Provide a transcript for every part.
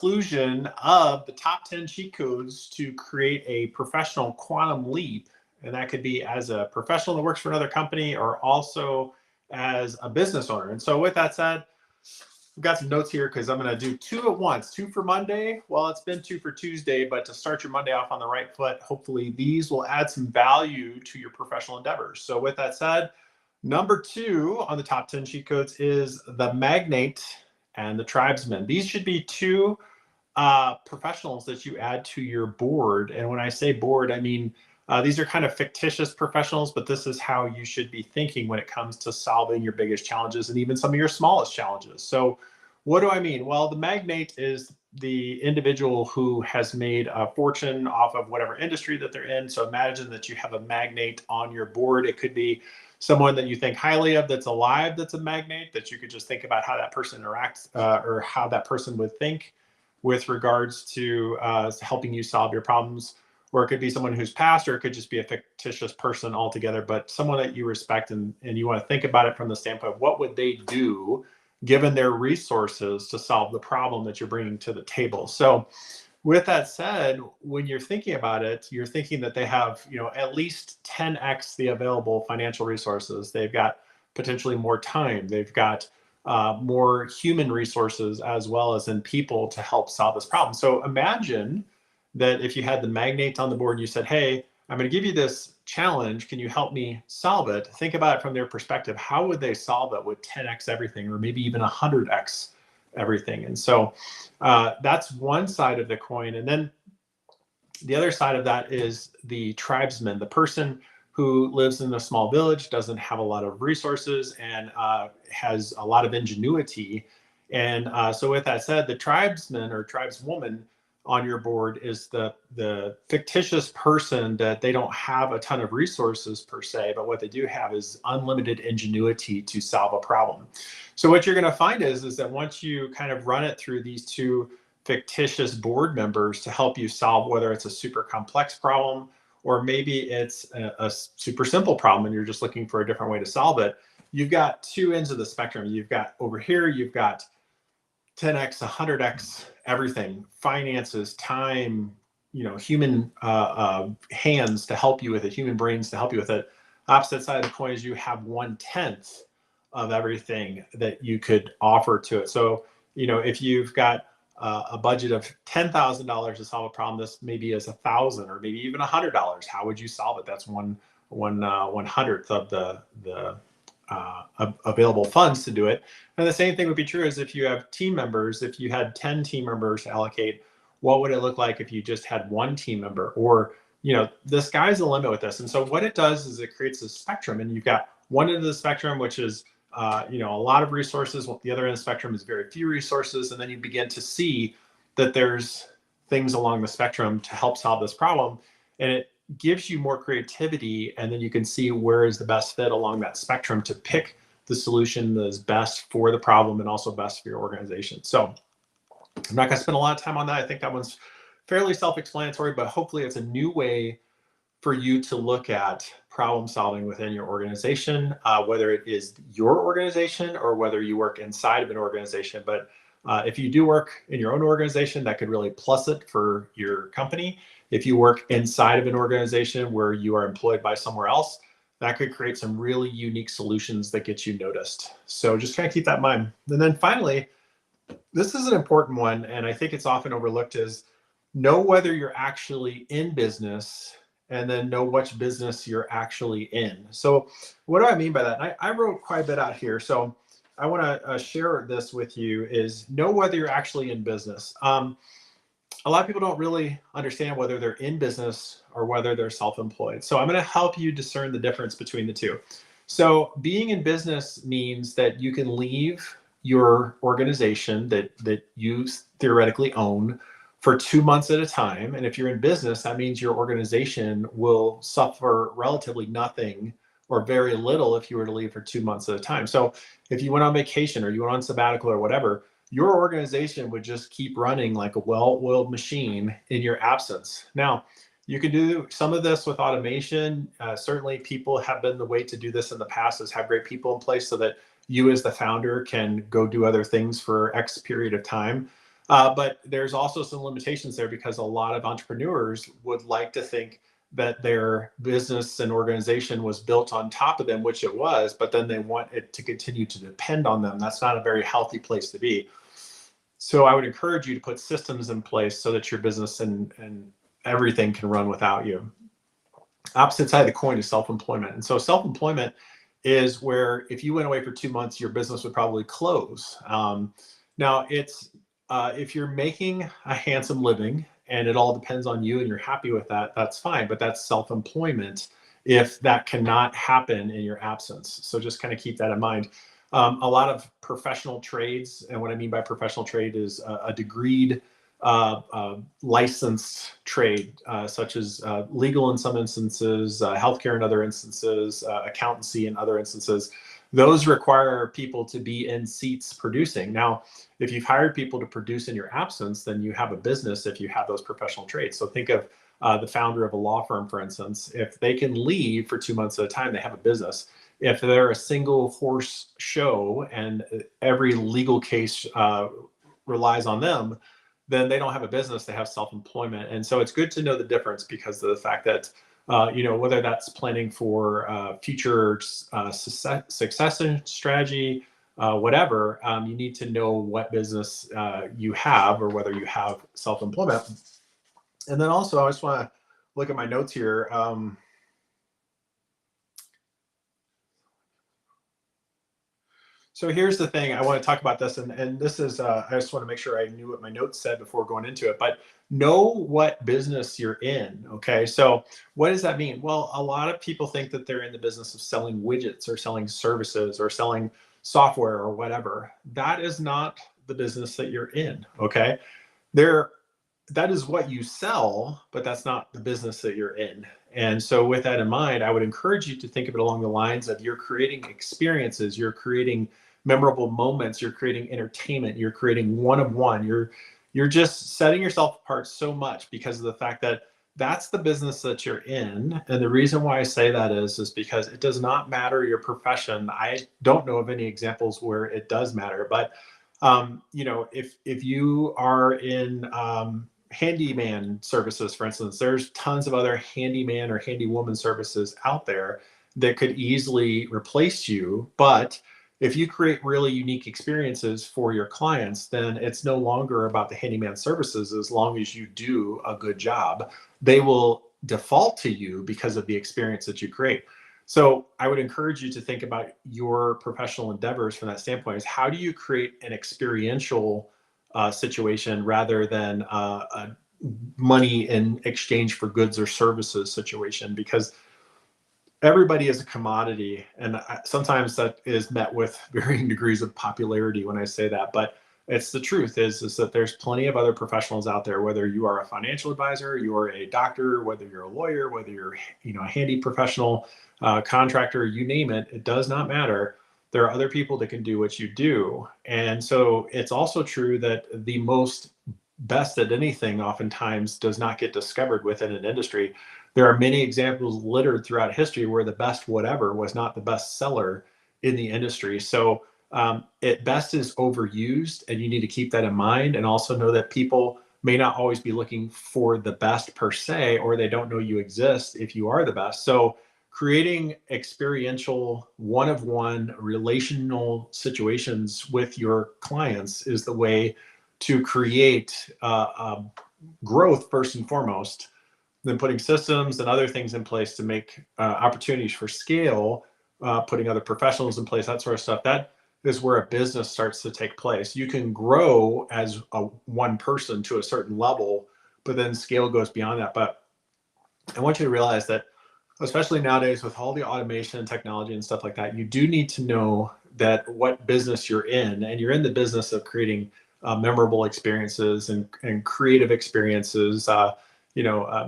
conclusion of the top 10 cheat codes to create a professional quantum leap. And that could be as a professional that works for another company or also as a business owner. And so with that said, I've got some notes here because I'm going to do two at once, two for Monday. Well, it's been two for Tuesday, but to start your Monday off on the right foot, hopefully these will add some value to your professional endeavors. So with that said, number 2 on the top 10 cheat codes is the Magnate and the Tribesman. These should be two professionals that you add to your board. And when I say board, I mean these are kind of fictitious professionals, but this is how you should be thinking when it comes to solving your biggest challenges and even some of your smallest challenges. So what do I mean? Well, the Magnate is the individual who has made a fortune off of whatever industry that they're in. So imagine that you have a Magnate on your board. It could be someone that you think highly of that's alive, that's a Magnate, that you could just think about how that person interacts or how that person would think with regards to helping you solve your problems. Or it could be someone who's passed, or it could just be a fictitious person altogether, but someone that you respect and you want to think about it from the standpoint of what would they do given their resources to solve the problem that you're bringing to the table. So with that said, when you're thinking about it, you're thinking that they have, at least 10x the available financial resources. They've got potentially more time. They've got more human resources as well as in people to help solve this problem. So imagine that if you had the Magnate on the board and you said, hey, I'm going to give you this challenge. Can you help me solve it? Think about it from their perspective. How would they solve it with 10x everything or maybe even 100x everything? And so that's one side of the coin. And then the other side of that is the Tribesman, the person who lives in a small village, doesn't have a lot of resources, and has a lot of ingenuity. And so with that said, the Tribesman or Tribeswoman on your board is the fictitious person that they don't have a ton of resources per se, but what they do have is unlimited ingenuity to solve a problem. So what you're going to find is that once you kind of run it through these two fictitious board members to help you solve, whether it's a super complex problem or maybe it's a super simple problem and you're just looking for a different way to solve it, you've got two ends of the spectrum. You've got over here, you've got 10x, 100x, everything, finances, time, human hands to help you with it, human brains to help you with it. Opposite side of the coin is you have 1/10 of everything that you could offer to it. So, if you've got a budget of $10,000 to solve a problem, this maybe is $1,000 or maybe even $100. How would you solve it? That's one 1/100th of the available funds to do it. And the same thing would be true as if you have team members. If you had 10 team members to allocate, what would it look like if you just had one team member? Or, the sky's the limit with this. And so what it does is it creates a spectrum, and you've got one end of the spectrum, which is, a lot of resources. The other end of the spectrum is very few resources. And then you begin to see that there's things along the spectrum to help solve this problem. And it gives you more creativity, and then you can see where is the best fit along that spectrum to pick the solution that is best for the problem and also best for your organization. So I'm not going to spend a lot of time on that. I think that one's fairly self-explanatory, but hopefully it's a new way for you to look at problem solving within your organization, whether it is your organization or whether you work inside of an organization. But if you do work in your own organization, that could really plus it for your company. If you work inside of an organization where you are employed by somewhere else, that could create some really unique solutions that get you noticed. So just kind of keep that in mind. And then finally, this is an important one, and I think it's often overlooked, is know whether you're actually in business and then know which business you're actually in. So what do I mean by that? And I wrote quite a bit out here. So I want to share this with you, is know whether you're actually in business. A lot of people don't really understand whether they're in business or whether they're self-employed. So I'm going to help you discern the difference between the two. So being in business means that you can leave your organization that you theoretically own for 2 months at a time. And if you're in business, that means your organization will suffer relatively nothing or very little if you were to leave for 2 months at a time. So if you went on vacation or you went on sabbatical or whatever, your organization would just keep running like a well-oiled machine in your absence. Now, you can do some of this with automation. Certainly people have been the way to do this in the past, is have great people in place so that you as the founder can go do other things for X period of time. But there's also some limitations there because a lot of entrepreneurs would like to think that their business and organization was built on top of them, which it was, but then they want it to continue to depend on them. That's not a very healthy place to be. So I would encourage you to put systems in place so that your business and everything can run without you. Opposite side of the coin is self-employment. And so self-employment is where if you went away for 2 months, your business would probably close. Now, it's if you're making a handsome living and it all depends on you and you're happy with that, that's fine. But that's self-employment if that cannot happen in your absence. So just kind of keep that in mind. A lot of professional trades, and what I mean by professional trade is a degreed licensed trade, such as legal in some instances, healthcare in other instances, accountancy in other instances. Those require people to be in seats producing. Now, if you've hired people to produce in your absence, then you have a business if you have those professional trades. So think of the founder of a law firm, for instance. If they can leave for 2 months at a time, they have a business. If they're a single horse show and every legal case relies on them, then they don't have a business, they have self-employment. And so it's good to know the difference because of the fact that, whether that's planning for future succession strategy, whatever, you need to know what business you have or whether you have self-employment. And then also, I just want to look at my notes here. So here's the thing, I want to talk about this, and this is, I just want to make sure I knew what my notes said before going into it, but know what business you're in, okay? So what does that mean? Well, a lot of people think that they're in the business of selling widgets or selling services or selling software or whatever. That is not the business that you're in, okay? That is what you sell, but that's not the business that you're in. And so with that in mind, I would encourage you to think of it along the lines of you're creating experiences, you're creating memorable moments, you're creating entertainment, you're creating one-of-one. You're just setting yourself apart so much because of the fact that that's the business that you're in. And the reason why I say that is because it does not matter your profession. I don't know of any examples where it does matter, but if you are in handyman services, for instance, there's tons of other handyman or handywoman services out there that could easily replace you. But if you create really unique experiences for your clients, then it's no longer about the handyman services. As long as you do a good job, they will default to you because of the experience that you create. So I would encourage you to think about your professional endeavors from that standpoint. Is how do you create an experiential situation rather than a money in exchange for goods or services situation? Because everybody is a commodity, and sometimes that is met with varying degrees of popularity when I say that, but it's the truth is that there's plenty of other professionals out there, whether you are a financial advisor, you're a doctor, whether you're a lawyer, whether you're a handy professional, contractor, you name it, it does not matter. There are other people that can do what you do. And so it's also true that the most best at anything oftentimes does not get discovered within an industry. There are many examples littered throughout history where the best whatever was not the best seller in the industry. So at best is overused, and you need to keep that in mind, and also know that people may not always be looking for the best per se, or they don't know you exist if you are the best. So creating experiential one-of-one relational situations with your clients is the way to create growth first and foremost, then putting systems and other things in place to make opportunities for scale, putting other professionals in place, that sort of stuff. That is where a business starts to take place. You can grow as one person to a certain level, but then scale goes beyond that. But I want you to realize that, especially nowadays with all the automation and technology and stuff like that, you do need to know that what business you're in, and you're in the business of creating memorable experiences and creative experiences,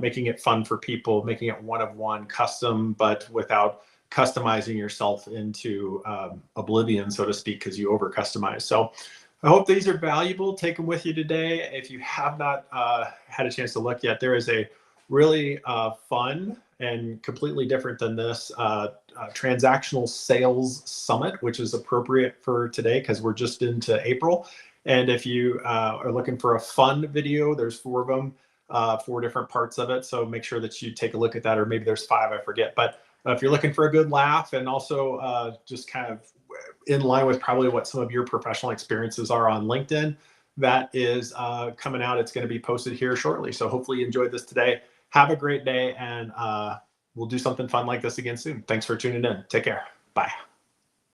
making it fun for people, making it one-of-one, custom, but without customizing yourself into oblivion, so to speak, because you over customize. So I hope these are valuable. Take them with you today. If you have not had a chance to look yet, there is a really fun and completely different than this transactional sales summit, which is appropriate for today because we're just into April. And if you are looking for a fun video, there's 4 of them, 4 different parts of it. So make sure that you take a look at that, or maybe there's 5, I forget. But if you're looking for a good laugh and also just kind of in line with probably what some of your professional experiences are on LinkedIn, that is coming out. It's going to be posted here shortly. So hopefully you enjoyed this today. Have a great day, and we'll do something fun like this again soon. Thanks for tuning in. Take care. Bye.